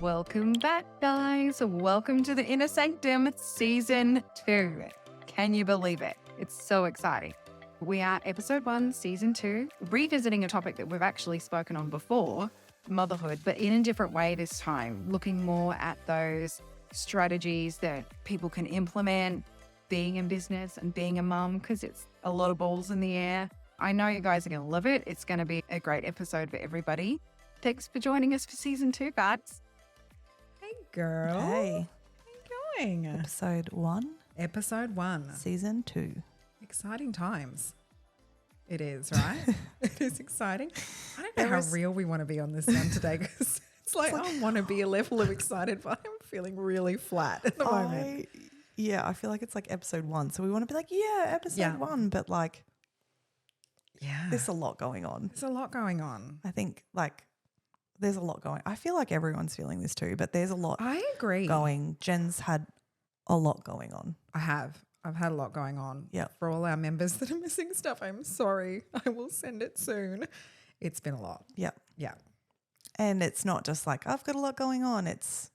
Welcome back, guys. Welcome to the Inner Sanctum Season 2. Can you believe it? It's so exciting. We are Episode 1, Season 2, revisiting a topic that we've actually spoken on before, motherhood, but in a different way this time, looking more at those strategies that people can implement, being in business and being a mum, because it's a lot of balls in the air. I know you guys are going to love it. It's going to be a great episode for everybody. Thanks for joining us for Season 2, guys. Hey, girl. Hey. How you going? Episode 1. Episode 1. Season 2. Exciting times. It is, right? It is exciting. I don't know how real we want to be on this one today, because it's like I want to be a level of excited, but I'm feeling really flat at the moment. I feel like it's like episode 1. So we want to be like, episode 1. But like, there's a lot going on. There's a lot going on. I think like there's a lot going. I feel like everyone's feeling this too, but there's a lot I agree. going. Jen's had a lot going on. I've had a lot going on. Yeah. For all our members that are missing stuff, I'm sorry. I will send it soon. It's been a lot. Yeah. Yeah. And it's not just like, I've got a lot going on. It's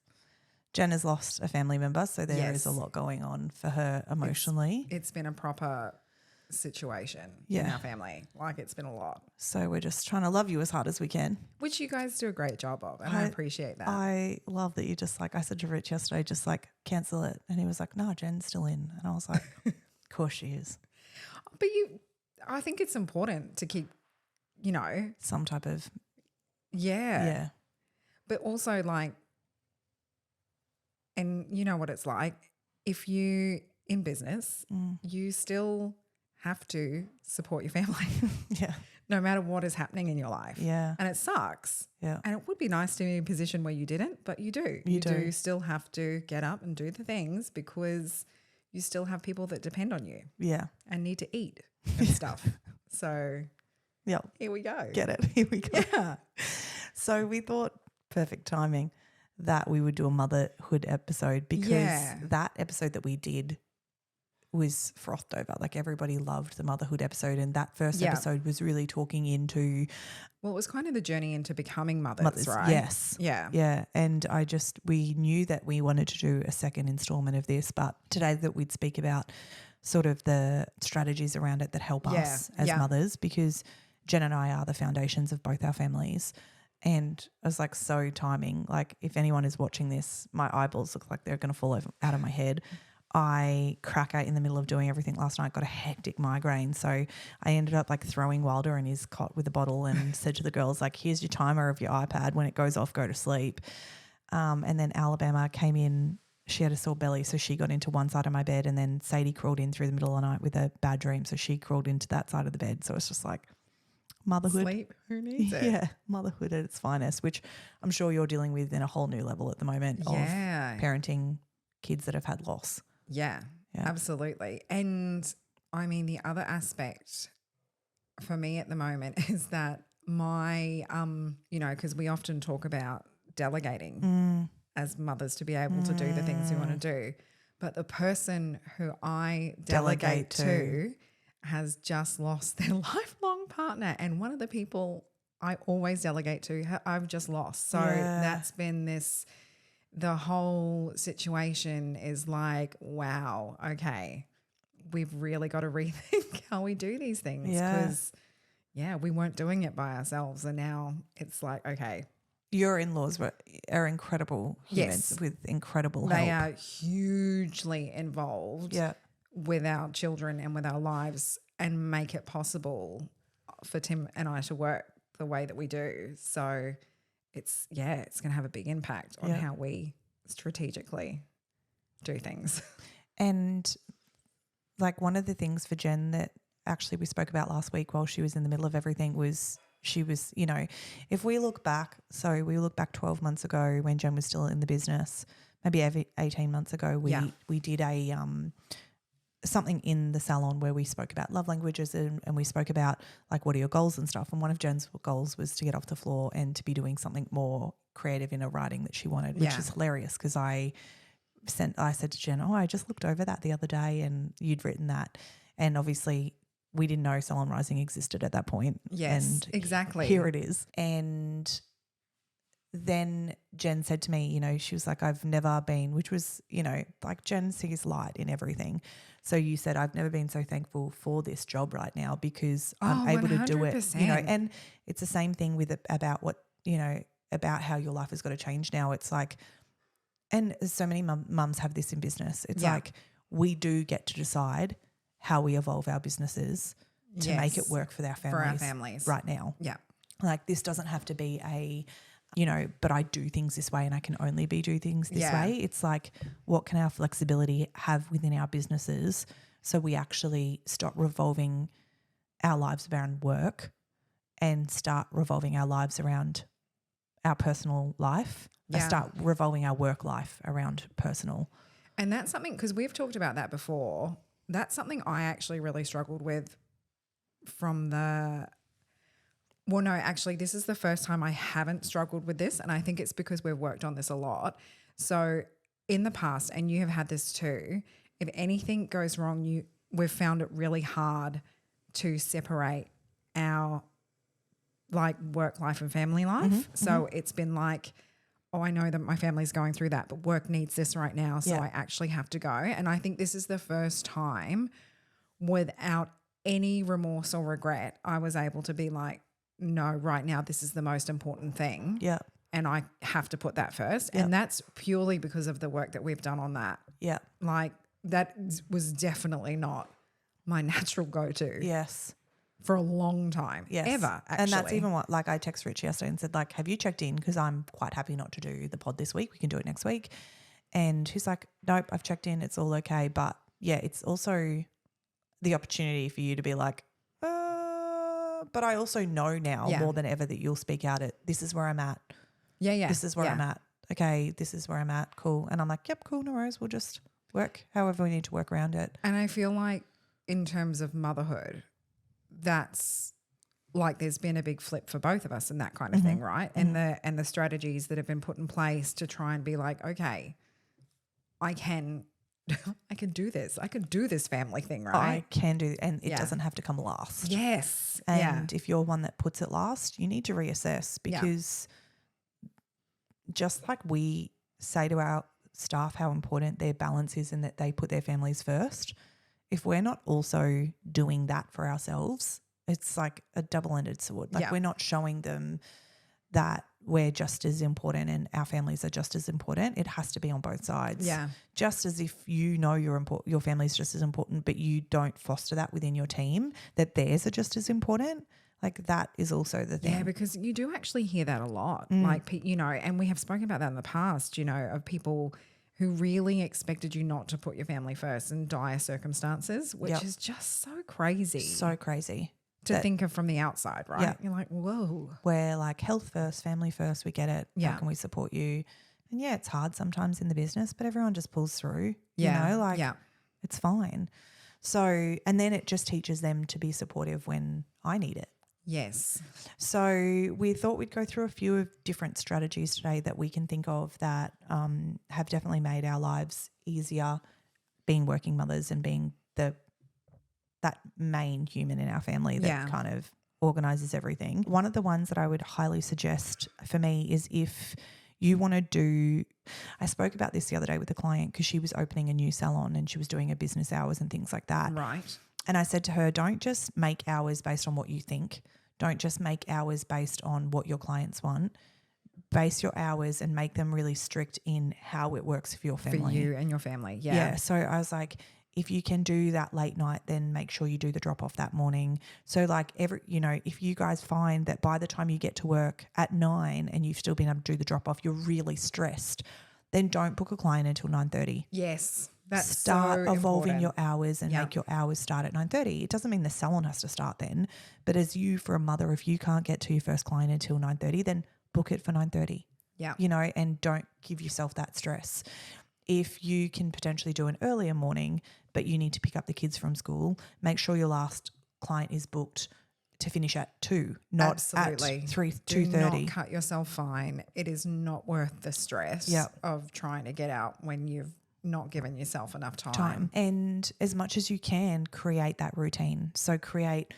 Jen has lost a family member, so there is a lot going on for her emotionally. It's been a proper situation in our family. Like, it's been a lot. So we're just trying to love you as hard as we can. Which you guys do a great job of, and I appreciate that. I love that you just like, I said to Rich yesterday, just like cancel it. And he was like, no, Jen's still in. And I was like, of course she is. But I think it's important to keep, Some type of. Yeah. But also like, and you know what it's like, if you in business, you still have to support your family. Yeah. No matter what is happening in your life. Yeah. And it sucks. Yeah. And it would be nice to be in a position where you didn't, but you do. You do still have to get up and do the things, because you still have people that depend on you. Yeah. And need to eat and stuff. So here we go. Get it. Here we go. Yeah. So we thought perfect timing that we would do a motherhood episode, because that episode that we did was frothed over. Like, everybody loved the motherhood episode, and that first episode was really talking into. Well, it was kind of the journey into becoming mothers, right? Yes. Yeah. Yeah. And we knew that we wanted to do a second installment of this, but today that we'd speak about sort of the strategies around it that help us as mothers, because Jen and I are the foundations of both our families. And I was like, so timing. Like, if anyone is watching this, my eyeballs look like they're going to fall out of my head. I crack out in the middle of doing everything last night, got a hectic migraine. So I ended up like throwing Wilder in his cot with a bottle and said to the girls, like, here's your timer of your iPad. When it goes off, go to sleep. And then Alabama came in. She had a sore belly, so she got into one side of my bed, and then Sadie crawled in through the middle of the night with a bad dream. So she crawled into that side of the bed. So it's just like motherhood. Sleep, who needs it? Yeah, motherhood at its finest, which I'm sure you're dealing with in a whole new level at the moment of parenting kids that have had loss. Yeah, absolutely. And I mean, the other aspect for me at the moment is that my, because we often talk about delegating as mothers to be able to do the things we want to do. But the person who I delegate to has just lost their lifelong partner. And one of the people I always delegate to, I've just lost. So that's been the whole situation is like, wow, okay, we've really got to rethink how we do these things, because, we weren't doing it by ourselves, and now it's like, okay. Your in-laws are incredible humans with incredible help. They are hugely involved with our children and with our lives, and make it possible for Tim and I to work the way that we do. So it's going to have a big impact on how we strategically do things. And like, one of the things for Jen that actually we spoke about last week while she was in the middle of everything was she was, if we look back, 12 months ago when Jen was still in the business, maybe 18 months ago, we did a something in the salon where we spoke about love languages, and we spoke about like, what are your goals and stuff. And one of Jen's goals was to get off the floor and to be doing something more creative in a writing that she wanted, which is hilarious, because I said to Jen, I just looked over that the other day and you'd written that. And obviously we didn't know Salon Rising existed at that point. Yes, and exactly. Here it is. And then Jen said to me, she was like, I've never been, which was, like Jen sees light in everything. So you said, I've never been so thankful for this job right now because I'm able to do it, 100%. and it's the same thing with about what, about how your life has got to change now. It's like, and so many mums have this in business. It's like we do get to decide how we evolve our businesses to make it work for our families right now. Yeah. Like this doesn't have to be a, but I do things this way and I can only do things this way. It's like, what can our flexibility have within our businesses so we actually stop revolving our lives around work and start revolving our lives around our personal life. Start revolving our work life around personal. And that's something, because we've talked about that before, that's something I actually really struggled with this is the first time I haven't struggled with this, and I think it's because we've worked on this a lot. So in the past, and you have had this too, if anything goes wrong, we've found it really hard to separate our like work life and family life. So it's been like, oh, I know that my family's going through that, but work needs this right now, so I actually have to go. And I think this is the first time without any remorse or regret, I was able to be like, no, right now this is the most important thing. Yeah. And I have to put that first. And that's purely because of the work that we've done on that. Yeah. Like that was definitely not my natural go-to. Yes. For a long time. Yes. Ever, actually. And that's even what, like I texted Rich yesterday and said, like, have you checked in? Because I'm quite happy not to do the pod this week. We can do it next week. And he's like, nope, I've checked in. It's all okay. But yeah, it's also the opportunity for you to be like, but I also know now more than ever that you'll speak out at, this is where I'm at. Yeah. This is where I'm at. Okay, this is where I'm at. Cool. And I'm like, yep, cool, no worries. We'll just work however we need to work around it. And I feel like in terms of motherhood, that's like there's been a big flip for both of us and that kind of thing, right? And the strategies that have been put in place to try and be like, okay, I can do this. I can do this family thing, right? I can do, and it doesn't have to come last. Yes. And if you're one that puts it last, you need to reassess, because just like we say to our staff how important their balance is and that they put their families first, if we're not also doing that for ourselves, it's like a double-ended sword. Like we're not showing them that we're just as important and our families are just as important. It has to be on both sides. Yeah. Just as if your family is just as important, but you don't foster that within your team, that theirs are just as important. Like that is also the thing. Yeah, because you do actually hear that a lot. Like, and we have spoken about that in the past, of people who really expected you not to put your family first in dire circumstances, which is just so crazy. So crazy. To think of from the outside, right? Yeah. You're like, whoa. We're like health first, family first, we get it. Yeah. How can we support you? And it's hard sometimes in the business, but everyone just pulls through. Yeah. It's fine. So, and then it just teaches them to be supportive when I need it. Yes. So we thought we'd go through a few of different strategies today that we can think of that have definitely made our lives easier, being working mothers and being that main human in our family that kind of organises everything. One of the ones that I would highly suggest for me is if you want to do – I spoke about this the other day with a client because she was opening a new salon and she was doing her business hours and things like that. Right. And I said to her, don't just make hours based on what you think. Don't just make hours based on what your clients want. Base your hours and make them really strict in how it works for your family. For you and your family, yeah. Yeah, so I was like, if you can do that late night, then make sure you do the drop off that morning. So like if you guys find that by the time you get to work at 9 and you've still been able to do the drop off, you're really stressed, then don't book a client until 9:30. Yes. That's start so evolving important. your hours and make your hours start at 9:30. It doesn't mean the salon has to start then, but as you, for a mother, if you can't get to your first client until 9:30, then book it for 9:30. Yeah. And don't give yourself that stress. If you can potentially do an earlier morning, but you need to pick up the kids from school, make sure your last client is booked to finish at 2, not Absolutely. at 2:30. Do not cut yourself fine. It is not worth the stress of trying to get out when you've not given yourself enough time. And as much as you can, create that routine. So create,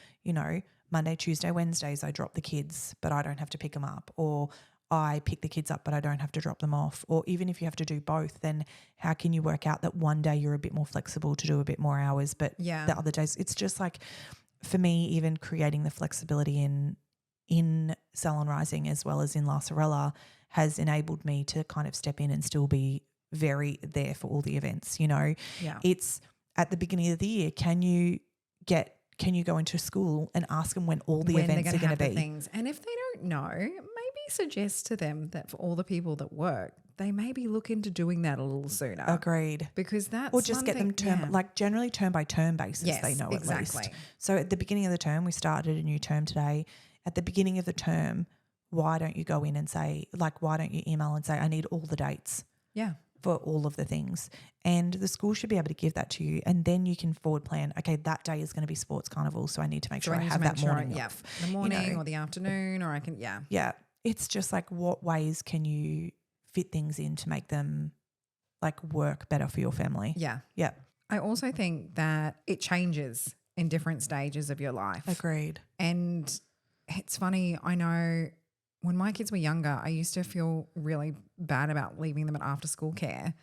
Monday, Tuesday, Wednesdays I drop the kids, but I don't have to pick them up. Or I pick the kids up but I don't have to drop them off? Or even if you have to do both, then how can you work out that one day you're a bit more flexible to do a bit more hours, but the other days it's just like, for me, even creating the flexibility in Salon Rising as well as in La Sorella has enabled me to kind of step in and still be very there for all the events, you know. It's at the beginning of the year, can you go into school and ask them when all the events are going to be? Things. And if they don't know, maybe suggest to them that for all the people that work, they maybe look into doing that a little sooner. Agreed. Because that's or just get them generally term by term basis. Yes, they know exactly. at least. So at the beginning of the term, we started a new term today. At the beginning of the term, why don't you go in and say, like, why don't you email and say, I need all the dates. Yeah. For all of the things, and the school should be able to give that to you, and then you can forward plan, okay, that day is going to be sports carnival, so I need to make sure I have that morning off. The morning or the afternoon, or I can it's just like, what ways can you fit things in to make them like work better for your family? I also think that it changes in different stages of your life. Agreed. And it's funny, I know when my kids were younger, I used to feel really bad about leaving them at after-school care.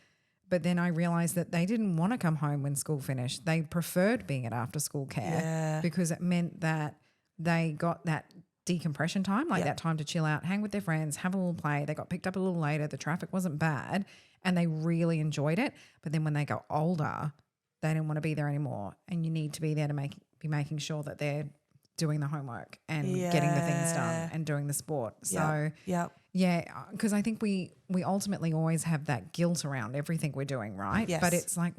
But then I realised that they didn't want to come home when school finished. They preferred being at after-school care because it meant that they got that decompression time, like that time to chill out, hang with their friends, have a little play. They got picked up a little later. The traffic wasn't bad and they really enjoyed it. But then when they got older, they didn't want to be there anymore. And you need to be there to be making sure that they're doing the homework and getting the things done and doing the sport. So because I think we ultimately always have that guilt around everything we're doing, right? Yes. But it's like,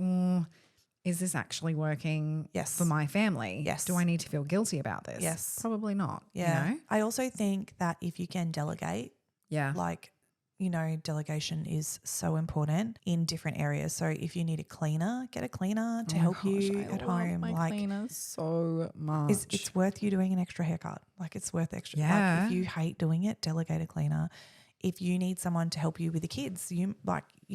is this actually working for my family? Yes. Do I need to feel guilty about this? Yes. Probably not. Yeah. You know? I also think that if you can delegate, like, you know, delegation is so important in different areas. So if you need a cleaner, get a cleaner to help you at home. My cleaner so much. It's worth you doing an extra haircut. Like, it's worth extra. Yeah. Like, if you hate doing it, delegate a cleaner. If you need someone to help you with the kids, you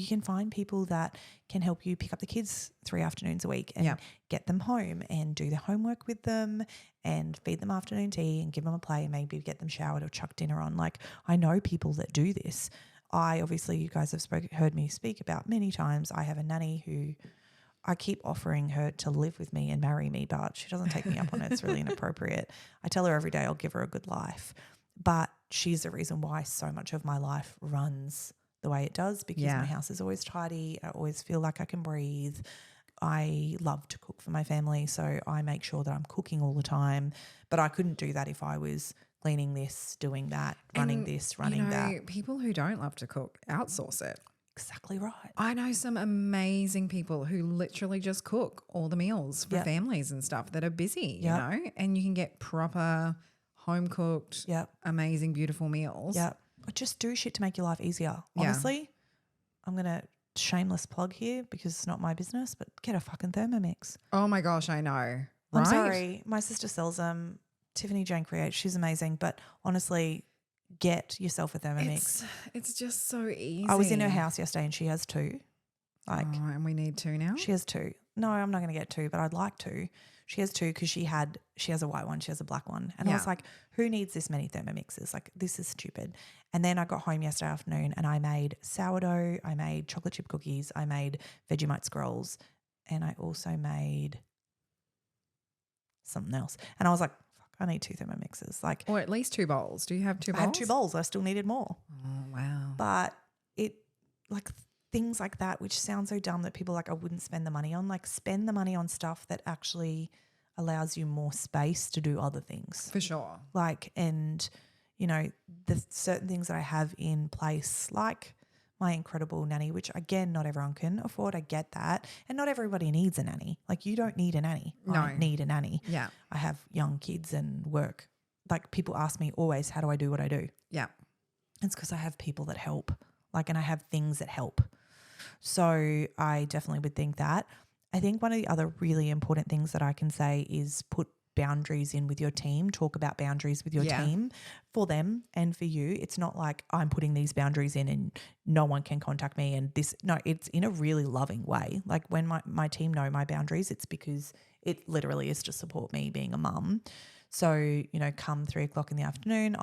can find people that can help you pick up the kids 3 afternoons a week and get them home and do the homework with them and feed them afternoon tea and give them a play and maybe get them showered or chuck dinner on. Like, I know people that do this. You guys have heard me speak about many times. I have a nanny who I keep offering her to live with me and marry me, but she doesn't take me up on it. It's really inappropriate. I tell her every day I'll give her a good life, but she's the reason why so much of my life runs the way it does, because my house is always tidy. I always feel like I can breathe. I love to cook for my family, so I make sure that I'm cooking all the time, but I couldn't do that if I was cleaning this, doing that, running that. People who don't love to cook, outsource it. Exactly right. I know some amazing people who literally just cook all the meals for families and stuff that are busy, you know, and you can get proper home cooked, amazing, beautiful meals. Yeah. Just do shit to make your life easier. Honestly, I'm going to shameless plug here because it's not my business, but get a fucking Thermomix. Oh my gosh, I know. Right? I'm sorry. My sister sells them. Tiffany Jane creates. She's amazing. But honestly, get yourself a Thermomix. It's just so easy. I was in her house yesterday and she has 2. And we need 2 now? She has 2. No, I'm not going to get 2, but I'd like 2. She has 2 because she has a white one, she has a black one. And I was like, who needs this many Thermomixes? Like, this is stupid. And then I got home yesterday afternoon and I made sourdough, I made chocolate chip cookies, I made Vegemite scrolls, and I also made something else. And I was like, fuck, I need 2 Thermomixes. Like, or at least 2 bowls. Do you have 2 bowls? I have 2 bowls. I still needed more. Oh, wow. But things like that, which sound so dumb that people I wouldn't spend the money on, like, spend the money on stuff that actually allows you more space to do other things. For sure. Like, and, you know, the certain things that I have in place, like my incredible nanny, which again, not everyone can afford. I get that. And not everybody needs a nanny. Like, you don't need a nanny. No. I need a nanny. Yeah. I have young kids and work. Like, people ask me always, how do I do what I do? Yeah. It's because I have people that help, and I have things that help. So I definitely would think that. I think one of the other really important things that I can say is put boundaries in with your team. Talk about boundaries with your team for them and for you. It's not like I'm putting these boundaries in and no one can contact me and this. No, it's in a really loving way. Like, when my team know my boundaries, it's because it literally is to support me being a mum. So, you know, come 3:00 in the afternoon,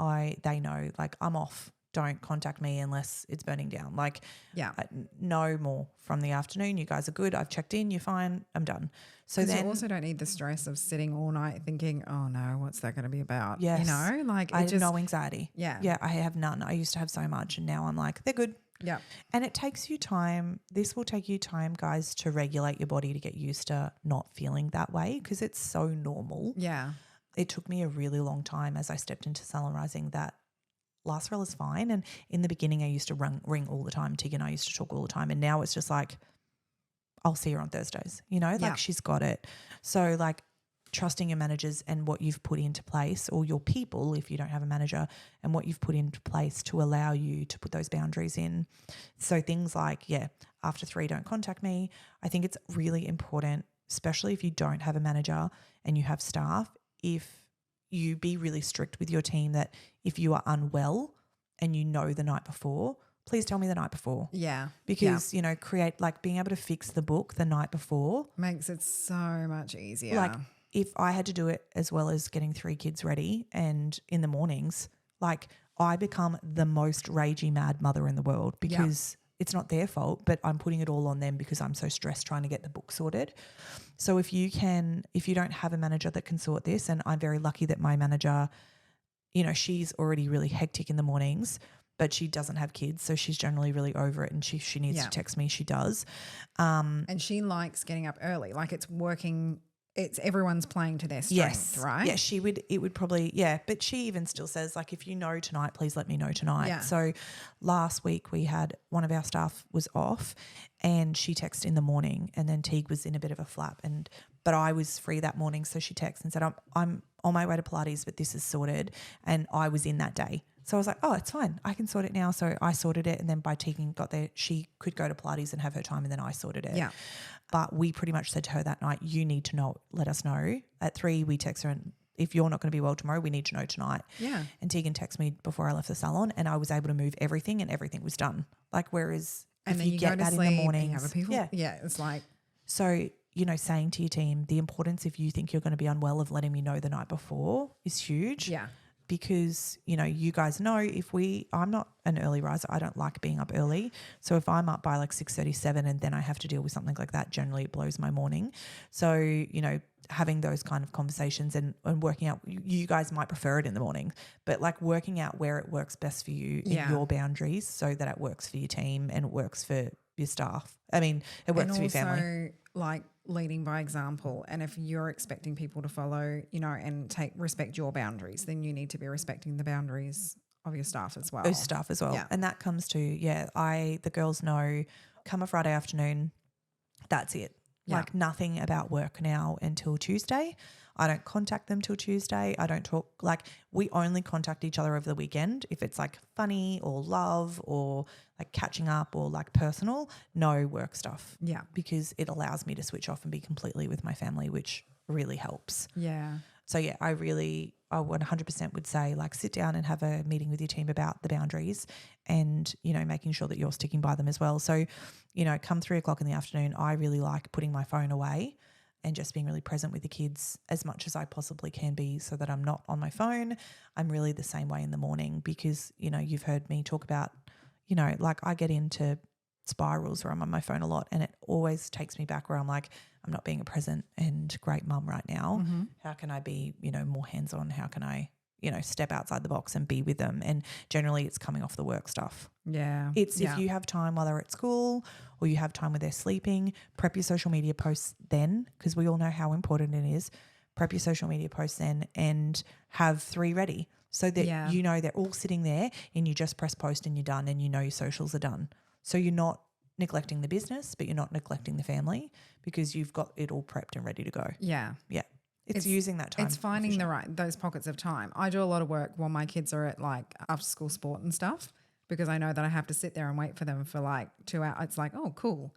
they know, like, I'm off don't contact me unless it's burning down. Like, Yeah. no more from the afternoon. You guys are good. I've checked in. You're fine. I'm done. So then you also don't need the stress of sitting all night thinking, oh no, what's that going to be about? Yes. You know, like I it have no anxiety. Yeah. Yeah, I have none. I used to have so much and now I'm like, they're good. Yeah. And it takes you time. This will take you time, guys, to regulate your body to get used to not feeling that way because it's so normal. Yeah. It took me a really long time as I stepped into salon rising that last roll is fine. And in the beginning, I used to ring all the time. Tig and I used to talk all the time. And now it's just like, I'll see her on Thursdays, you know, like she's got it. So like trusting your managers and what you've put into place, or your people if you don't have a manager, and what you've put into place to allow you to put those boundaries in. So things like, after 3, don't contact me. I think it's really important, especially if you don't have a manager and you have staff, if you be really strict with your team that if you are unwell and you know the night before, please tell me the night before. Yeah. Because, you know, create like being able to fix the book the night before. Makes it so much easier. Like if I had to do it as well as getting 3 kids ready and in the mornings, like I become the most ragey mad mother in the world because it's not their fault, but I'm putting it all on them because I'm so stressed trying to get the book sorted. So if you don't have a manager that can sort this, and I'm very lucky that my manager, you know, she's already really hectic in the mornings, but she doesn't have kids, so she's generally really over it, and she needs to text me, she does. And she likes getting up early. Like it's working. It's everyone's playing to their strength, right? Yeah, it would probably, but she even still says like, if you know tonight, please let me know tonight. Yeah. So last week we had one of our staff was off and she texted in the morning, and then Teague was in a bit of a flap, but I was free that morning. So she texted and said, I'm on my way to Pilates, but this is sorted. And I was in that day. So I was like, oh, it's fine. I can sort it now. So I sorted it. And then by Tegan got there, she could go to Pilates and have her time, and then I sorted it. Yeah. But we pretty much said to her that night, you need to know, let us know. At 3, we text her, and if you're not going to be well tomorrow, we need to know tonight. Yeah. And Tegan texted me before I left the salon, and I was able to move everything, and everything was done. Like, whereas and if then you get go to that sleep in the morning, and you have a people. Yeah. It's like. So, you know, saying to your team, the importance if you think you're going to be unwell of letting me know the night before is huge. Yeah. Because, you know, you guys know I'm not an early riser. I don't like being up early. So if I'm up by like 6:37 and then I have to deal with something like that, generally it blows my morning. So, you know, having those kind of conversations and working out, you guys might prefer it in the morning, but like working out where it works best for you in your boundaries so that it works for your team and it works for your staff. I mean, it works for your family. And also like leading by example. And if you're expecting people to follow, you know, and respect your boundaries, then you need to be respecting the boundaries of your staff as well. Those staff as well. Yeah. And that comes to, the girls know come a Friday afternoon, that's it. Yeah. Like nothing about work now until Tuesday. I don't contact them till Tuesday. I don't talk, like we only contact each other over the weekend if it's like funny or love or like catching up or like personal, no work stuff. Yeah. Because it allows me to switch off and be completely with my family, which really helps. Yeah. So I 100% would say like sit down and have a meeting with your team about the boundaries and, you know, making sure that you're sticking by them as well. So, you know, come 3:00 in the afternoon, I really like putting my phone away and just being really present with the kids as much as I possibly can be so that I'm not on my phone. I'm really the same way in the morning because, you know, you've heard me talk about, you know, like I get into spirals where I'm on my phone a lot and it always takes me back where I'm like, I'm not being a present and great mum right now. Mm-hmm. How can I be, you know, more hands-on? How can I, you know, step outside the box and be with them? And generally it's coming off the work stuff. Yeah. It's if you have time while they're at school or you have time when they're sleeping, prep your social media posts then because we all know how important it is. Prep your social media posts then and have 3 ready so that you know they're all sitting there and you just press post and you're done and you know your socials are done. So you're not neglecting the business, but you're not neglecting the family because you've got it all prepped and ready to go. Yeah. Yeah. It's using that time. It's finding those pockets of time. I do a lot of work while my kids are at like after school sport and stuff because I know that I have to sit there and wait for them for like 2 hours. It's like, oh, cool.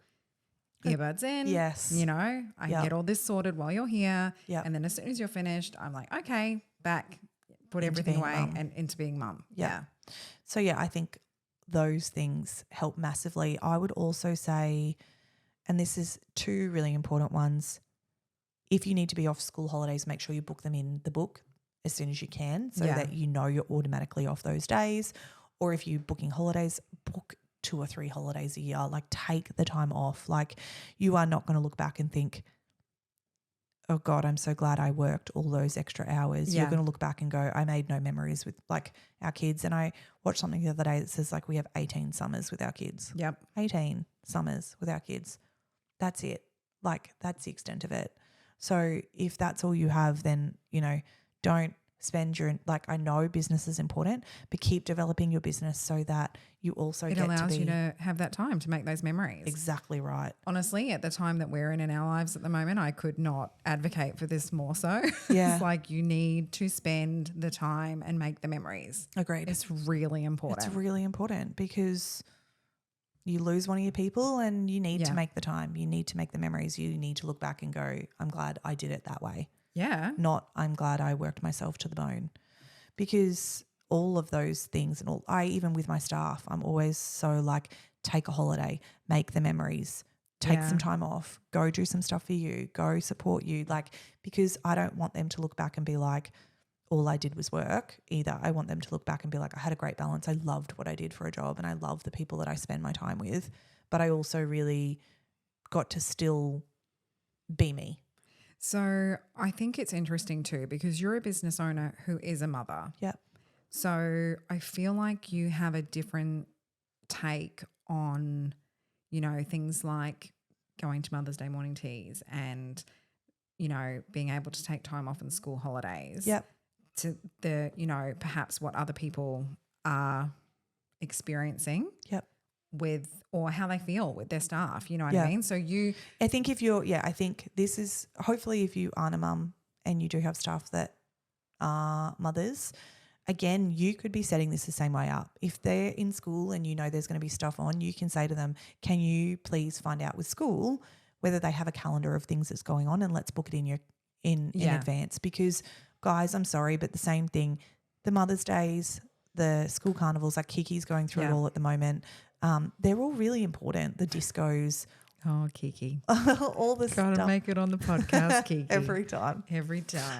Earbuds in. Yes. You know, I can get all this sorted while you're here. Yeah. And then as soon as you're finished, I'm like, okay, back, put everything away and into being mum. Yeah. So I think those things help massively. I would also say, and this is 2 really important ones, if you need to be off school holidays, make sure you book them in the book as soon as you can so that you know you're automatically off those days. or if you're booking holidays, book 2 or 3 holidays a year. Like, take the time off. Like, you are not going to look back and think, oh God, I'm so glad I worked all those extra hours. Yeah. You're going to look back and go, I made no memories with like our kids. And I watched something the other day that says like we have 18 summers with our kids. Yep. 18 summers with our kids. That's it. Like, that's the extent of it. So if that's all you have, then, you know, don't spend your, like, I know business is important, but keep developing your business so that you also It get allows to be you to have that time to make those memories. exactly right. Honestly, at the time that we're in our lives at the moment, I could not advocate for this more so. Yeah. It's like you need to spend the time and make the memories. Agreed. It's really important. It's really important because you lose one of your people and you need to make the time. You need to make the memories. You need to look back and go, I'm glad I did it that way. Yeah. Not I'm glad I worked myself to the bone, because all of those things and all, I even with my staff, I'm always so like, take a holiday, make the memories, take some time off, go do some stuff for you, go support you. Like, because I don't want them to look back and be like, all I did was work either. I want them to look back and be like, I had a great balance. I loved what I did for a job and I love the people that I spend my time with, but I also really got to still be me. So I think it's interesting too, because you're a business owner who is a mother. Yep. So I feel like you have a different take on, you know, things like going to Mother's Day morning teas and, you know, being able to take time off in school holidays. Yep. To the, you know, perhaps what other people are experiencing. Yep. With, or how they feel with their staff, you know what I mean? So I think I think this is, hopefully if you aren't a mum and you do have staff that are mothers, again, you could be setting this the same way up. If they're in school and you know there's going to be stuff on, you can say to them, can you please find out with school whether they have a calendar of things that's going on, and let's book it in advance. Because guys, I'm sorry, but the same thing, the Mother's Days, the school carnivals, like Kiki's going through it all at the moment. They're all really important. The discos. Oh, Kiki. All this stuff. Gotta make it on the podcast, Kiki. Every time.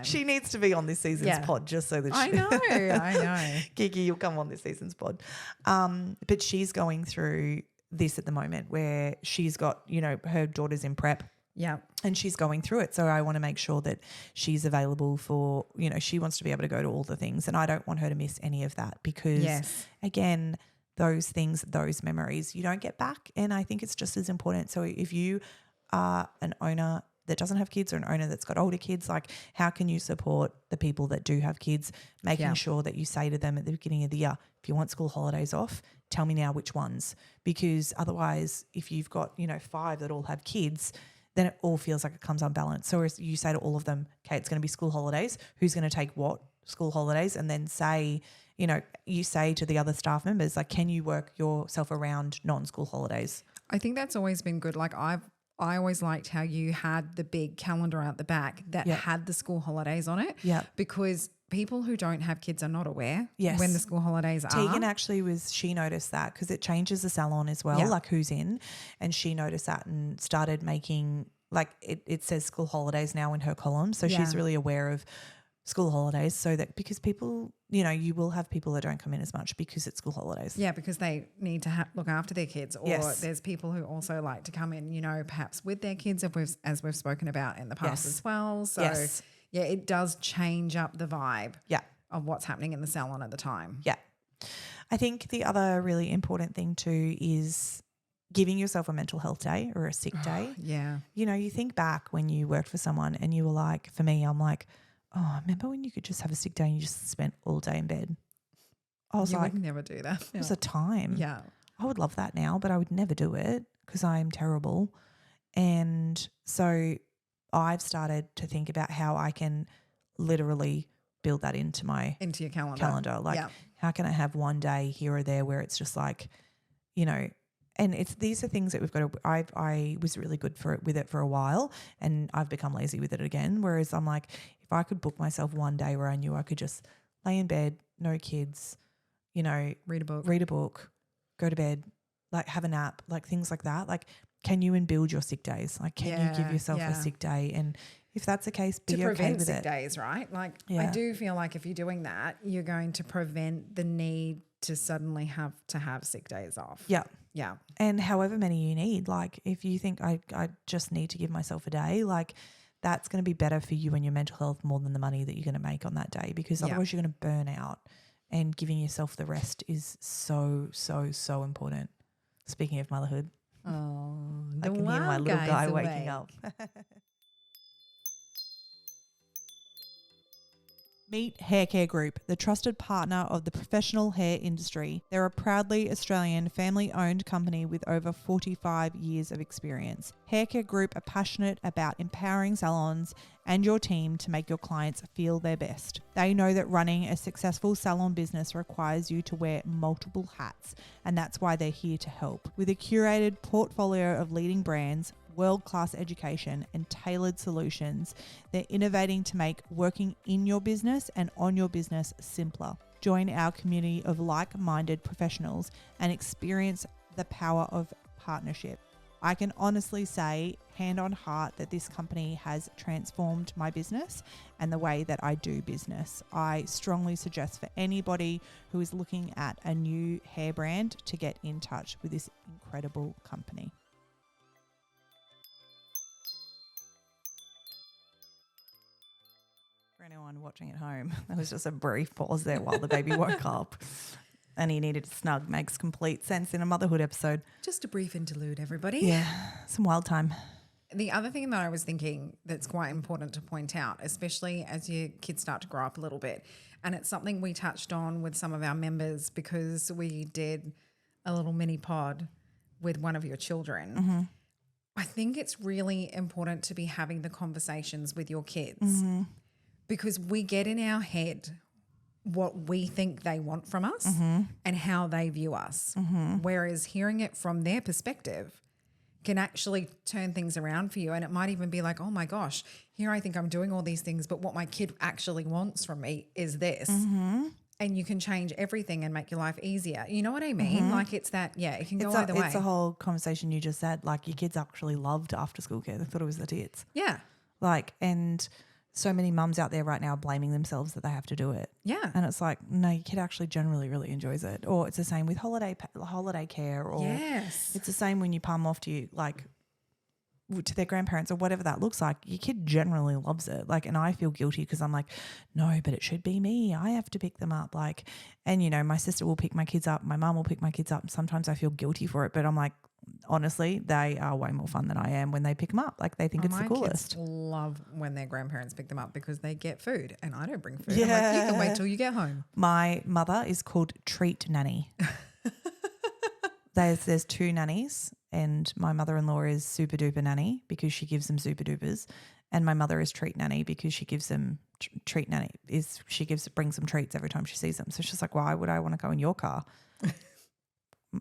She needs to be on this season's pod just so that I know. Kiki, you'll come on this season's pod. But she's going through this at the moment where she's got, you know, her daughter's in prep. Yeah. And she's going through it. So I want to make sure that she's available for, you know, she wants to be able to go to all the things, and I don't want her to miss any of that because, again, those things, those memories you don't get back. And I think it's just as important. So if you are an owner that doesn't have kids or an owner that's got older kids, like, how can you support the people that do have kids, making sure that you say to them at the beginning of the year, if you want school holidays off, tell me now which ones, because otherwise if you've got, you know, 5 that all have kids, then it all feels like it comes unbalanced. So as you say to all of them, okay, it's going to be school holidays, who's going to take what school holidays, and then say, you know, you say to the other staff members, like, can you work yourself around non-school holidays? I think that's always been good. Like I always liked how you had the big calendar out the back that had the school holidays on it. Yeah. Because people who don't have kids are not aware Yes. when the school holidays are. Tegan actually she noticed that because it changes the salon as well, like who's in, and she noticed that and started making, like, it says school holidays now in her column. So she's really aware of school holidays, so that, because people, you know, you will have people that don't come in as much because it's school holidays. Yeah, because they need to look after their kids, or there's people who also like to come in, you know, perhaps with their kids, as we've spoken about in the past as well. So yeah, it does change up the vibe of what's happening in the salon at the time. Yeah. I think the other really important thing too is giving yourself a mental health day or a sick day. Yeah. You know, you think back when you worked for someone and you were like, for me, I'm like, oh, remember when you could just have a sick day and you just spent all day in bed? I was like, would never do that. It was a time. Yeah. I would love that now, but I would never do it because I am terrible. And so I've started to think about how I can literally build that into your calendar. Like, how can I have one day here or there where it's just like, you know, and these are things that we've got to, I was really good with it for a while, and I've become lazy with it again. Whereas I'm like, if I could book myself one day where I knew I could just lay in bed, no kids, you know, read a book, go to bed, like have a nap, like things like that. Like, can you build your sick days? Like, can you give yourself a sick day? And if that's the case, be okay with sick it. days, right? Like, I do feel like if you're doing that, you're going to prevent the need to suddenly have to have sick days off. Yeah. Yeah. And however many you need, like if you think I just need to give myself a day, like that's going to be better for you and your mental health more than the money that you're going to make on that day, because otherwise you're going to burn out, and giving yourself the rest is so, so, so important. Speaking of motherhood, I can hear my little guy waking up. Meet Hair Care Group, the trusted partner of the professional hair industry. They're a proudly Australian family-owned company with over 45 years of experience. Hair Care Group are passionate about empowering salons and your team to make your clients feel their best. They know that running a successful salon business requires you to wear multiple hats, and that's why they're here to help. With a curated portfolio of leading brands, world-class education and tailored solutions, they're innovating to make working in your business and on your business simpler. Join our community of like-minded professionals and experience the power of partnership. I can honestly say, hand on heart, that this company has transformed my business and the way that I do business. I strongly suggest for anybody who is looking at a new hair brand to get in touch with this incredible company. For anyone watching at home, there was just a brief pause there while the baby woke up and he needed a snug. Makes complete sense in a motherhood episode. Just a brief interlude, everybody. Yeah, some wild time. The other thing that I was thinking that's quite important to point out, especially as your kids start to grow up a little bit, and it's something we touched on with some of our members because we did a little mini pod with one of your children. Mm-hmm. I think it's really important to be having the conversations with your kids. Mm-hmm. Because we get in our head what we think they want from us and how they view us. Whereas hearing it from their perspective can actually turn things around for you. And it might even be like, oh my gosh, here I think I'm doing all these things, but what my kid actually wants from me is this. And you can change everything and make your life easier. You know what I mean? Like it's that, it can go either way. It's a whole conversation you just said. Like your kids actually loved after school care. They thought it was the tits. Yeah. Like, and so many mums out there right now are blaming themselves that they have to do it. Yeah. And it's like, no, your kid actually generally really enjoys it. Or it's the same with holiday care, or it's the same when you palm off to to their grandparents or whatever that looks like. Your kid generally loves it. Like, and I feel guilty because I'm like, no, but it should be me. I have to pick them up. Like, and you know, my sister will pick my kids up. My mum will pick my kids up. Sometimes I feel guilty for it, but I'm like, honestly, they are way more fun than I am when they pick them up. Like they think it's the coolest. My kids love when their grandparents pick them up because they get food and I don't bring food. Yeah. I'm like, you can wait till you get home. My mother is called Treat Nanny. There's two nannies, and my mother-in-law is Super Duper Nanny because she gives them super dupers, and my mother is Treat Nanny because she gives them Treat Nanny brings them treats every time she sees them. So she's like, why would I want to go in your car?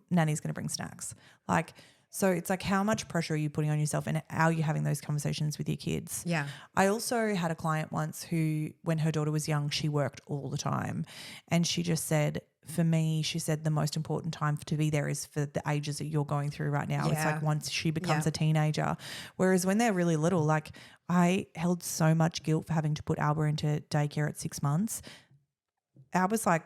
Nanny's going to bring snacks. Like, so it's like, how much pressure are you putting on yourself, and how are you having those conversations with your kids? Yeah. I also had a client once who, when her daughter was young, she worked all the time, and she just said, for me, she said the most important time to be there is for the ages that you're going through right now. Yeah. It's like once she becomes a teenager. Whereas when they're really little, like I held so much guilt for having to put Alba into daycare at 6 months. Alba's like,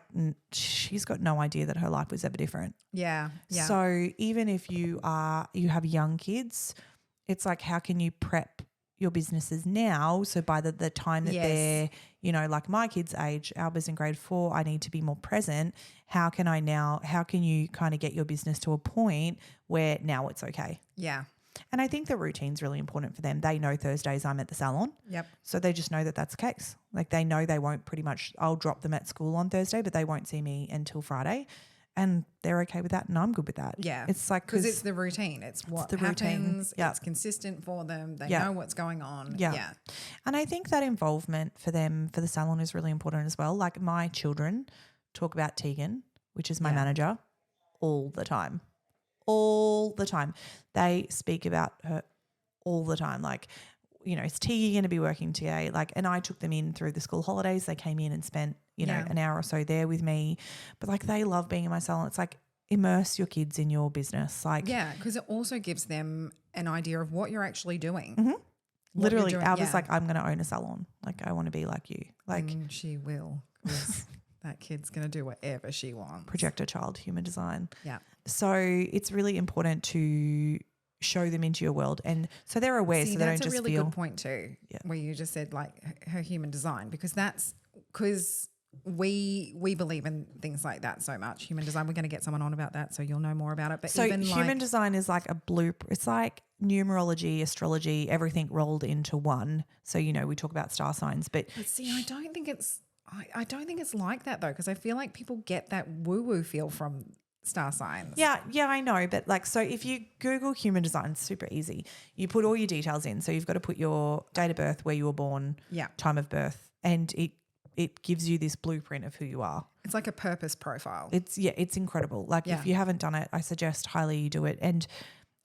she's got no idea that her life was ever different. Yeah. Yeah. So even if you have young kids, it's like, how can you prep your businesses now? So by the time that they're, you know, like my kids' age, Alba's in grade 4, I need to be more present. How can you kind of get your business to a point where now it's okay? Yeah. And I think the routine's really important for them. They know Thursdays I'm at the salon. Yep. So they just know that that's the case. Like they know they won't I'll drop them at school on Thursday, but they won't see me until Friday. And they're okay with that, and I'm good with that. Yeah. It's like, because it's the routine. It's what happens. Yep. It's consistent for them. They know what's going on. Yeah. Yeah. And I think that involvement for them, for the salon, is really important as well. Like my children talk about Tegan, which is my manager, all the time. All the time. They speak about her all the time. Like, you know, is Tiggy going to be working today? Like, and I took them in through the school holidays. They came in and spent, you know, an hour or so there with me. But like, they love being in my salon. It's like, immerse your kids in your business. Like, yeah, because it also gives them an idea of what you're actually doing. Mm-hmm. Literally, Alba's like, I'm going to own a salon. Like, I want to be like you. Like, she will. 'Cause that kid's going to do whatever she wants. Projector child, human design. Yeah. So it's really important to show them into your world, and so they're aware. See, so they don't that's just a really feel. good point too, Yeah. where you just said like her human design, because we believe in things like that so much. Human design, we're going to get someone on about that, so you'll know more about it. But So even human design is like a blueprint. It's like numerology, astrology, everything rolled into one. So we talk about star signs, but see, I don't think it's like that though, because I feel like people get that woo-woo feel from star signs. Yeah, I know. But so if you Google human design, it's super easy. You put all your details in. So you've got to put your date of birth, where you were born, time of birth, and it gives you this blueprint of who you are. It's like a purpose profile. It's incredible. Like if you haven't done it, I suggest highly you do it. And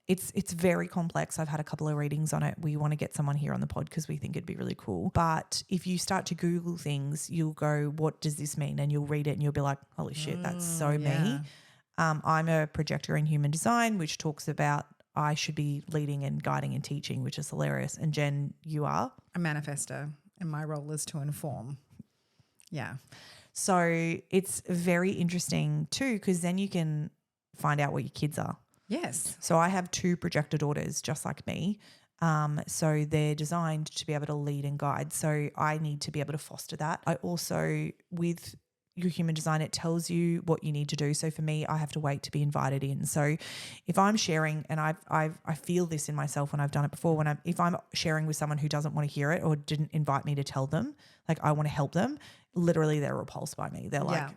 it's very complex. I've had a couple of readings on it. We want to get someone here on the pod because we think it'd be really cool. But if you start to Google things, you'll go, what does this mean? And you'll read it and you'll be like, holy shit, that's so me. I'm a projector in human design, which talks about I should be leading and guiding and teaching, which is hilarious. And Jen, you are? A manifestor, and my role is to inform. Yeah. So it's very interesting too, because then you can find out what your kids are. Yes. So I have 2 projector daughters just like me. So they're designed to be able to lead and guide. So I need to be able to foster that. I also, with your human design, it tells you what you need to do. So for me, I have to wait to be invited in. So if I'm sharing, and I feel this in myself when I've done it before, if I'm sharing with someone who doesn't want to hear it or didn't invite me to tell them, like I want to help them, literally they're repulsed by me. They're like,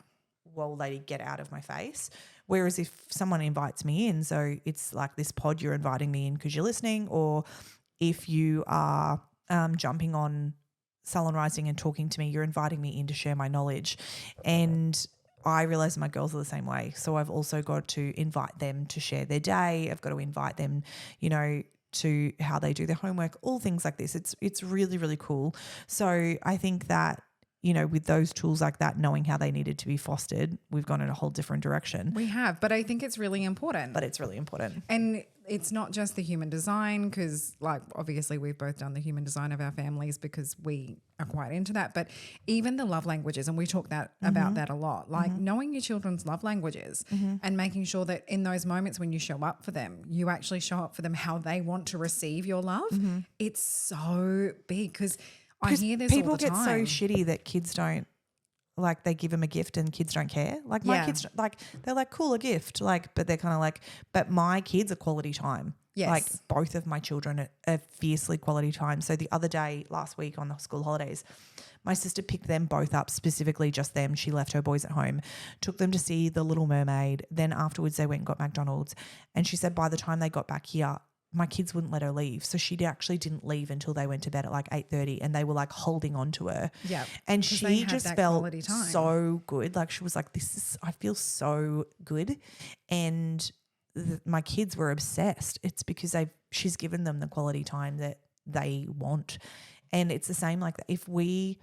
well, lady, get out of my face. Whereas if someone invites me in, so it's like this pod, you're inviting me in because you're listening, or if you are jumping on Sullen Rising and talking to me, you're inviting me in to share my knowledge. And I realize my girls are the same way. So I've also got to invite them to share their day. I've got to invite them, to how they do their homework, all things like this. It's really, really cool. So I think that, with those tools like that, knowing how they needed to be fostered, we've gone in a whole different direction. We have, but I think it's really important. But it's really important. And it's not just the human design, because like obviously we've both done the human design of our families because we are quite into that, but even the love languages, and we talk about that a lot, like knowing your children's love languages and making sure that in those moments when you show up for them, you actually show up for them how they want to receive your love. It's so big, because I hear this people all the time. People get so shitty that kids don't, like they give them a gift and kids don't care. Like my kids, like they're like, cool, a gift. Like, but they're kind of like, but my kids are quality time. Yes. Like both of my children are fiercely quality time. So the other day, last week on the school holidays, my sister picked them both up, specifically just them. She left her boys at home, took them to see The Little Mermaid. Then afterwards they went and got McDonald's. And she said by the time they got back here, my kids wouldn't let her leave. So she actually didn't leave until they went to bed at like 8:30, and they were like holding on to her. Yeah. And she just felt so good. Like she was like, I feel so good. And my kids were obsessed. It's because she's given them the quality time that they want. And it's the same like that. If we,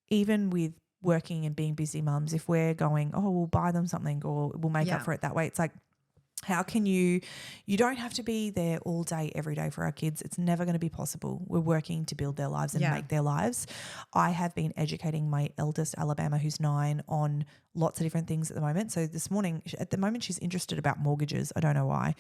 even with working and being busy mums, if we're going, oh, we'll buy them something or we'll make up for it that way, it's like, how can you don't have to be there all day, every day for our kids. It's never going to be possible. We're working to build their lives and make their lives. I have been educating my eldest, Alabama, who's 9, on lots of different things at the moment. So this morning, at the moment, she's interested about mortgages. I don't know why,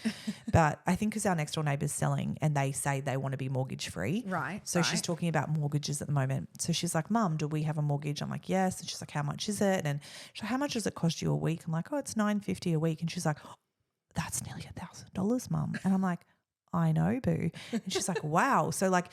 but I think because our next door neighbour's selling and they say they want to be mortgage free. Right. So she's talking about mortgages at the moment. So she's like, Mum, do we have a mortgage? I'm like, yes. And she's like, how much is it? And she's like, how much does it cost you a week? I'm like, oh, it's $9.50 a week. And she's like, that's nearly $1,000, Mum. And I'm like, I know, boo. And she's like, wow. So like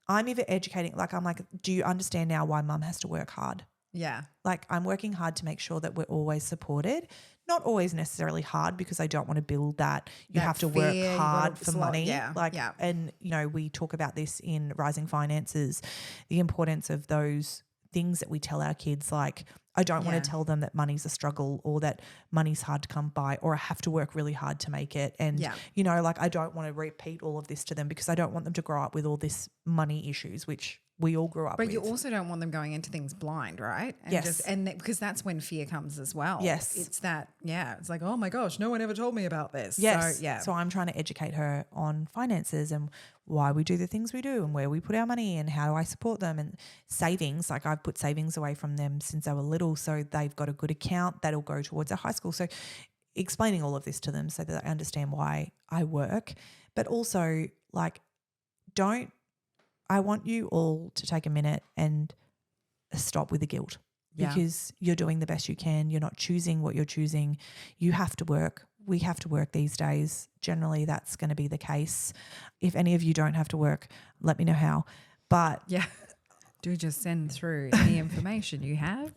I'm even educating, like I'm like, do you understand now why Mum has to work hard? Yeah. Like I'm working hard to make sure that we're always supported, not always necessarily hard, because I don't want to build that you have to work hard for money. Yeah. Like, and we talk about this in Rising Finances, the importance of those things that we tell our kids, like I don't want to tell them that money's a struggle or that money's hard to come by or I have to work really hard to make it. And, like I don't want to repeat all of this to them because I don't want them to grow up with all this money issues, which we all grew up But with. you also don't want them going into things blind, right? And Yes. because that's when fear comes as well. Yes. It's that, it's like, oh my gosh, no one ever told me about this. Yes. So, yeah. So I'm trying to educate her on finances and why we do the things we do and where we put our money and how do I support them, and savings. Like I've put savings away from them since they were little, so they've got a good account that'll go towards their high school. So explaining all of this to them so that they understand why I work, but also like I want you all to take a minute and stop with the guilt, because you're doing the best you can. You're not choosing what you're choosing. You have to work. We have to work these days. Generally, that's going to be the case. If any of you don't have to work, let me know how. But do just send through any information you have.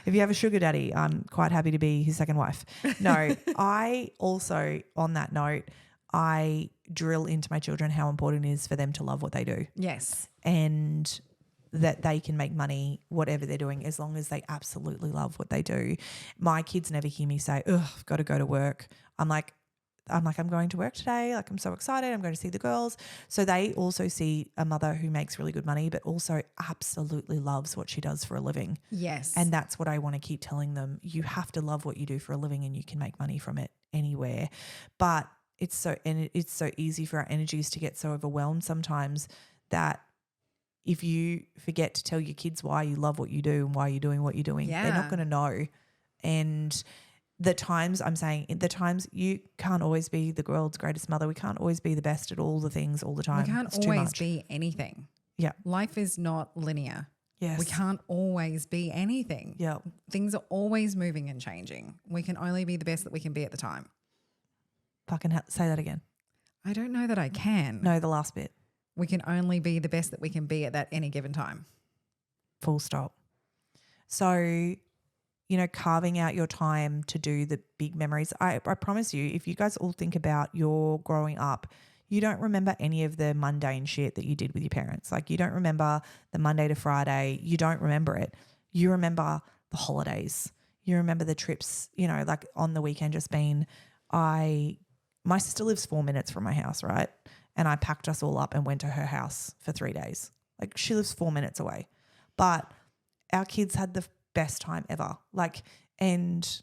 If you have a sugar daddy, I'm quite happy to be his second wife. No, I also, on that note, I drill into my children how important it is for them to love what they do. Yes. And that they can make money, whatever they're doing, as long as they absolutely love what they do. My kids never hear me say, ugh, I've got to go to work. I'm like, I'm going to work today. Like, I'm so excited. I'm going to see the girls. So they also see a mother who makes really good money, but also absolutely loves what she does for a living. Yes. And that's what I want to keep telling them. You have to love what you do for a living, and you can make money from it anywhere. But it's so easy for our energies to get so overwhelmed sometimes that if you forget to tell your kids why you love what you do and why you're doing what you're doing, they're not going to know. And the times you can't always be the world's greatest mother. We can't always be the best at all the things all the time. We can't always be anything. Yeah. Life is not linear. Yes. We can't always be anything. Yeah. Things are always moving and changing. We can only be the best that we can be at the time. Say that again. I don't know that I can. No, the last bit. We can only be the best that we can be at that any given time. Full stop. So, carving out your time to do the big memories. I promise you, if you guys all think about your growing up, you don't remember any of the mundane shit that you did with your parents. Like, you don't remember the Monday to Friday. You don't remember it. You remember the holidays. You remember the trips, like on the weekend just being, my sister lives 4 minutes from my house, right? And I packed us all up and went to her house for 3 days. Like, she lives 4 minutes away. But our kids had the best time ever. Like, and,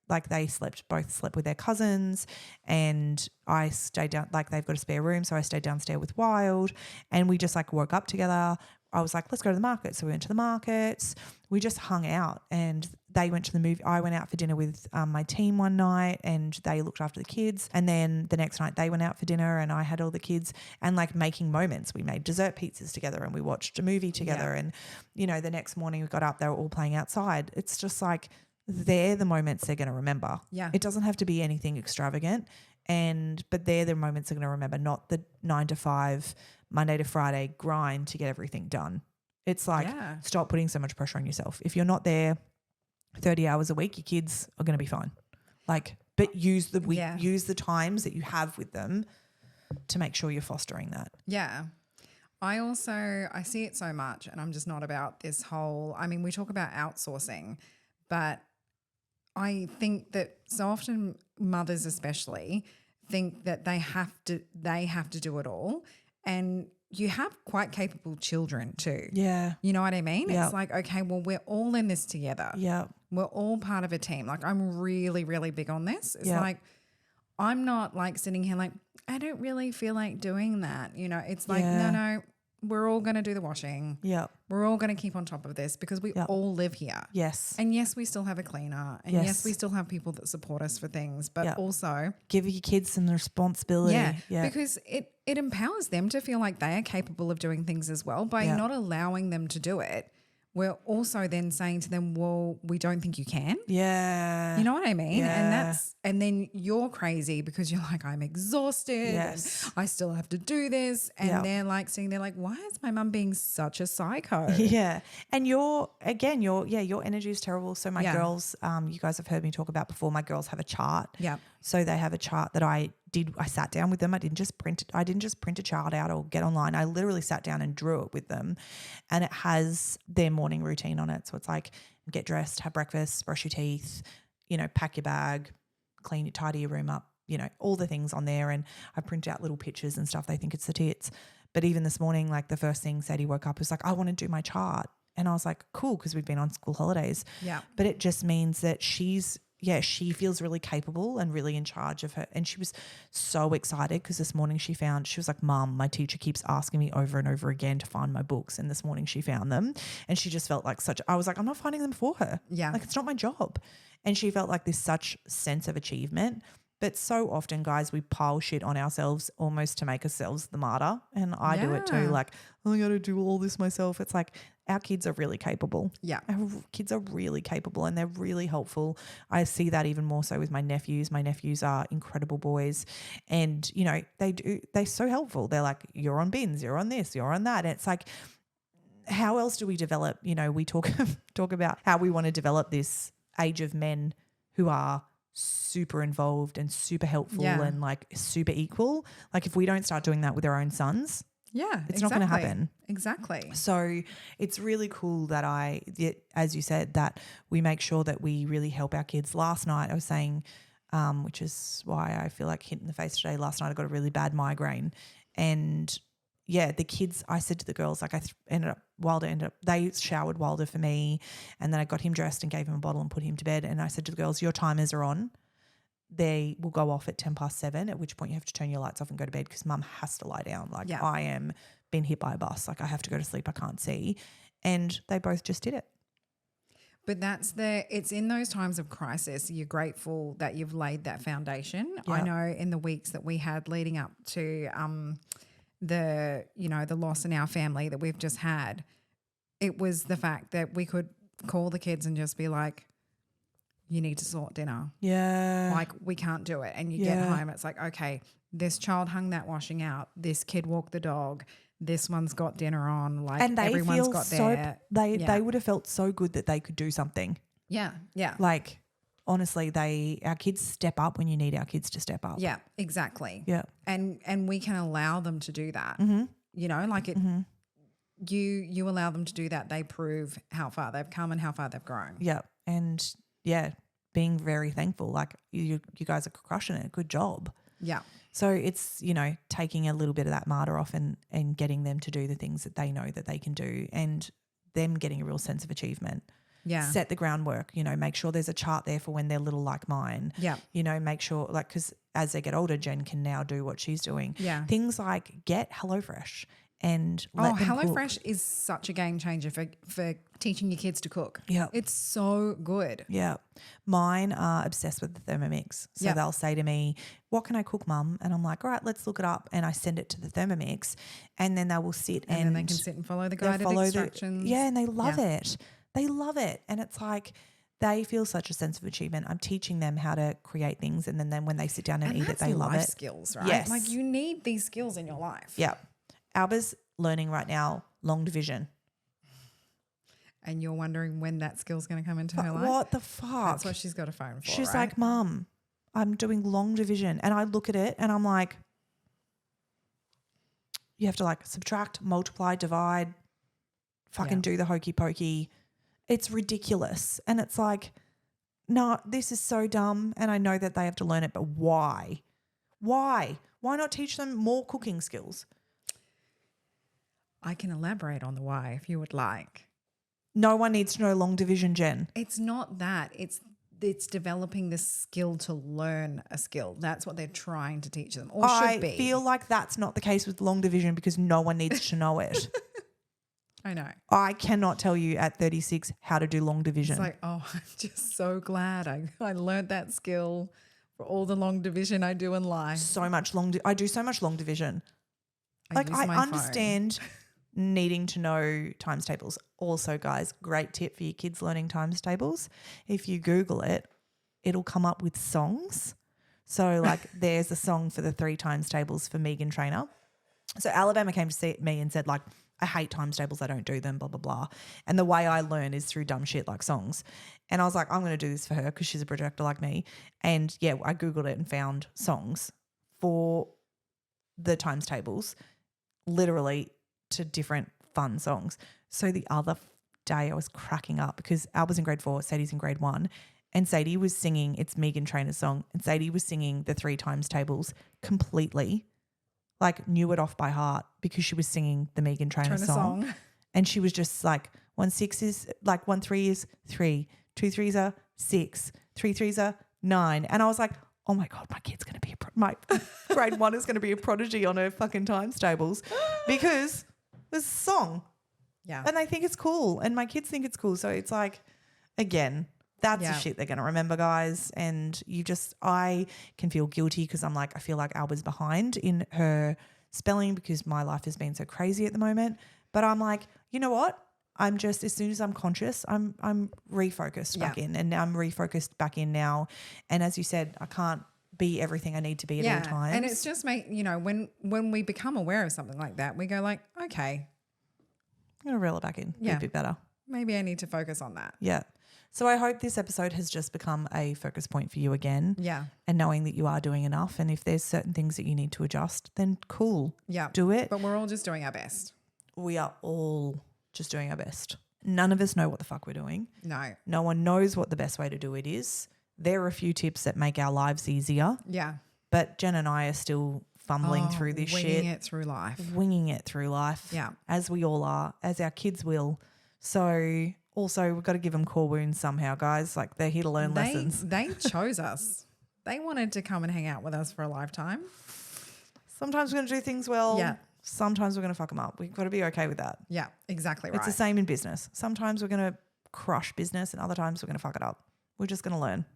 like they both slept with their cousins, and I stayed down, like they've got a spare room. So I stayed downstairs with Wild, and we just like woke up together. I was like, let's go to the market. So we went to the markets. We just hung out, and they went to the movie. I went out for dinner with my team one night, and they looked after the kids. And then the next night they went out for dinner, and I had all the kids, and like making moments. We made dessert pizzas together, and we watched a movie together. Yeah. And, the next morning we got up, they were all playing outside. It's just like, they're the moments they're going to remember. Yeah. It doesn't have to be anything extravagant. But they're the moments they're going to remember, not the 9 to 5, Monday to Friday grind to get everything done. It's like, stop putting so much pressure on yourself. If you're not there 30 hours a week, your kids are going to be fine. Like, but use the times that you have with them to make sure you're fostering that. Yeah. I see it so much, and I'm just not about this whole, we talk about outsourcing, but I think that so often mothers especially think that they have to do it all, and you have quite capable children too. Yeah. You know what I mean? Yep. It's like, okay, well, we're all in this together. Yeah. We're all part of a team. Like, I'm really, really big on this. It's like, I'm not like sitting here like, I don't really feel like doing that. It's like, no, we're all going to do the washing. Yeah. We're all going to keep on top of this because we all live here. Yes. And yes, we still have a cleaner. And yes, we still have people that support us for things. But also, give your kids some responsibility. Yeah. Because it empowers them to feel like they are capable of doing things as well. By not allowing them to do it, we're also then saying to them, well, we don't think you can. Yeah. You know what I mean? Yeah. And then you're crazy because you're like, I'm exhausted. Yes. And I still have to do this. And they're like sitting there like, why is my mum being such a psycho? Yeah. And your energy is terrible. So my girls, you guys have heard me talk about before, my girls have a chart. Yeah. So they have a chart that I sat down with them. I didn't just print a chart out or get online. I literally sat down and drew it with them, and it has their morning routine on it. So it's like, get dressed, have breakfast, brush your teeth, pack your bag, tidy your room up, all the things on there. And I print out little pictures and stuff. They think it's the tits. But even this morning, like the first thing Sadie woke up was like, I want to do my chart. And I was like, cool, because we've been on school holidays. Yeah. But it just means that she feels really capable and really in charge of her. And she was so excited because this morning she was like, Mum, my teacher keeps asking me over and over again to find my books. And this morning she found them. And she just felt like I was like, I'm not finding them for her. Yeah. Like, it's not my job. And she felt like this such sense of achievement. But so often, guys, we pile shit on ourselves almost to make ourselves the martyr. And I do it too. Like, I got to do all this myself. It's like our kids are really capable. Yeah. Our kids are really capable and they're really helpful. I see that even more so with my nephews. My nephews are incredible boys. And, you know, they're so helpful. They're like, you're on bins, you're on this, you're on that. And it's like, how else do we develop? You know, we talk about how we want to develop this age of men who are super involved and super helpful and like super equal. Like if we don't start doing that with our own sons, it's not going to happen. Exactly. So it's really cool that as you said, that we make sure that we really help our kids. Last night I was saying, which is why I feel like hit in the face today. Last night I got a really bad migraine and the kids, I said to the girls, like they showered Wilder for me and then I got him dressed and gave him a bottle and put him to bed. And I said to the girls, your timers are on. They will go off at 7:10, at which point you have to turn your lights off and go to bed because Mum has to lie down. Like I am being hit by a bus. Like I have to go to sleep. I can't see. And they both just did it. But it's in those times of crisis, you're grateful that you've laid that foundation. Yeah. I know in the weeks that we had leading up to the loss in our family that we've just had, it was the fact that we could call the kids and just be like, you need to sort dinner. Yeah. Like we can't do it. And you get home, it's like, okay, this child hung that washing out. This kid walked the dog. This one's got dinner on. Like and they everyone's feel got they would have felt so good that they could do something. Yeah. Yeah. Like honestly, our kids step up when you need our kids to step up. Yeah, exactly. Yeah. And we can allow them to do that. Mm-hmm. You know, like it you allow them to do that, they prove how far they've come and how far they've grown. Yeah. And being very thankful. Like you guys are crushing it. Good job. Yeah. So it's, you know, taking a little bit of that martyr off and getting them to do the things that they know that they can do and them getting a real sense of achievement. Yeah. Set the groundwork, you know, make sure there's a chart there for when they're little like mine. Yeah. You know, make sure like because as they get older, Jen can now do what she's doing. Yeah. Things like get HelloFresh and let them cook. HelloFresh is such a game changer for teaching your kids to cook. Yeah. It's so good. Yeah. Mine are obsessed with the Thermomix. So they'll say to me, what can I cook, Mum? And I'm like, all right, let's look it up. And I send it to the Thermomix and then they will sit and then they can sit and follow the guided instructions. And they love it. They love it. And it's like they feel such a sense of achievement. I'm teaching them how to create things and then when they sit down and eat it, they love it. Skills, right? Yes. Like you need these skills in your life. Yeah. Alba's learning right now long division. And you're wondering when that skill's going to come into her life? What the fuck? That's what she's got a phone for, She's right? like, Mum, I'm doing long division. And I look at it and I'm like, you have to like subtract, multiply, divide, fucking do the hokey pokey. It's ridiculous. And it's like, no, this is so dumb. And I know that they have to learn it, but why? Why? Why not teach them more cooking skills? I can elaborate on the why if you would like. No one needs to know long division, Jen. It's not that. It's developing the skill to learn a skill. That's what they're trying to teach them, or should be. I feel like that's not the case with long division because no one needs to know it. I know. I cannot tell you at 36 how to do long division. It's like, oh, I'm just so glad I learned that skill for all the long division I do in life. So much I do so much long division. I I understand needing to know times tables. Also, guys, great tip for your kids learning times tables. If you Google it, it'll come up with songs. So like there's a song for the 3 times tables for Megan Trainor. So Alabama came to see me and said like, I hate times tables. I don't do them, blah, blah, blah. And the way I learn is through dumb shit like songs. And I was like, I'm going to do this for her because she's a projector like me. And yeah, I Googled it and found songs for the times tables, literally to different fun songs. So the other day I was cracking up because Alba's in grade 4, Sadie's in grade 1. And Sadie was singing, it's Megan Trainor's song, and Sadie was singing the 3 times tables completely. like knew it off by heart because she was singing the Meghan Trainor song. And she was just like 1 6 is like 1 3 is 3, 2 3s are 6, 3 3s are 9. And I was like, oh my God, my kid's going to be my grade 1 is going to be a prodigy on her fucking times tables because there's a song. Yeah. And they think it's cool and my kids think it's cool. So it's like, again, that's the shit they're going to remember, guys. And I can feel guilty because I'm like, I feel like Alba's behind in her spelling because my life has been so crazy at the moment. But I'm like, you know what? I'm just, as soon as I'm conscious, I'm refocused back in, and now I'm refocused back in now. And as you said, I can't be everything I need to be at all times. And it's just when we become aware of something like that, we go like, okay, I'm going to reel it back in. Be a bit better. Maybe I need to focus on that. Yeah. So I hope this episode has just become a focus point for you again. Yeah. And knowing that you are doing enough. And if there's certain things that you need to adjust, then cool. Yeah. Do it. But we're all just doing our best. We are all just doing our best. None of us know what the fuck we're doing. No. No one knows what the best way to do it is. There are a few tips that make our lives easier. Yeah. But Jen and I are still fumbling through this shit. Winging it through life. Winging it through life. Yeah. As we all are, as our kids will. So also we've got to give them core wounds somehow, guys. Like they're here to learn lessons. They chose us. They wanted to come and hang out with us for a lifetime. Sometimes we're going to do things well. Yeah. Sometimes we're going to fuck them up. We've got to be okay with that. Yeah, exactly right. It's the same in business. Sometimes we're going to crush business and other times we're going to fuck it up. We're just going to learn.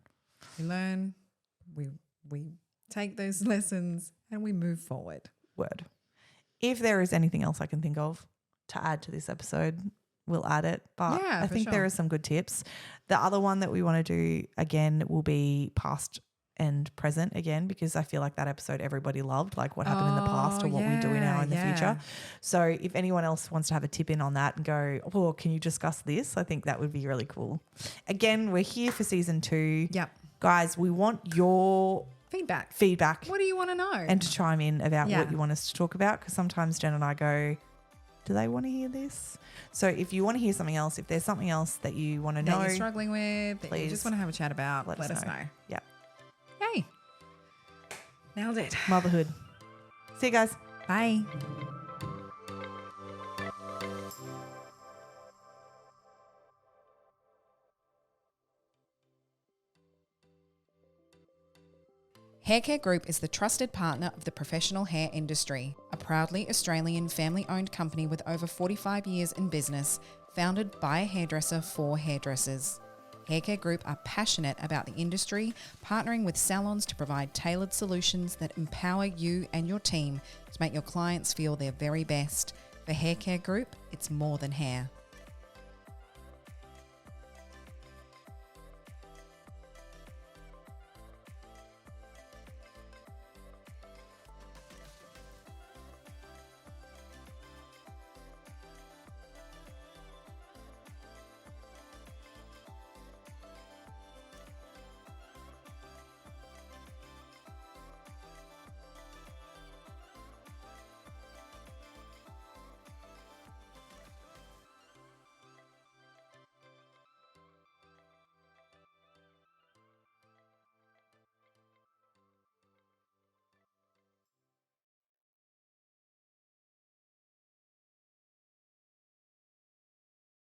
We learn, we take those lessons and we move forward. Word. If there is anything else I can think of to add to this episode, we'll add it. But yeah, I think there are some good tips. The other one that we want to do again will be past and present again, because I feel like that episode everybody loved, like what happened in the past or what we do now in the future. So if anyone else wants to have a tip in on that and go, oh, can you discuss this? I think that would be really cool. Again, we're here for season 2. Yep. Guys, we want your feedback. What do you want to know? And to chime in about what you want us to talk about, because sometimes Jen and I go, do they want to hear this? So if you want to hear something else, if there's something else that you want to know, that you're struggling with, that you just want to have a chat about, let us know. Yeah. Hey, nailed it. Motherhood. See you guys. Bye. Haircare Group is the trusted partner of the professional hair industry, a proudly Australian family-owned company with over 45 years in business, founded by a hairdresser for hairdressers. Haircare Group are passionate about the industry, partnering with salons to provide tailored solutions that empower you and your team to make your clients feel their very best. For Haircare Group, it's more than hair.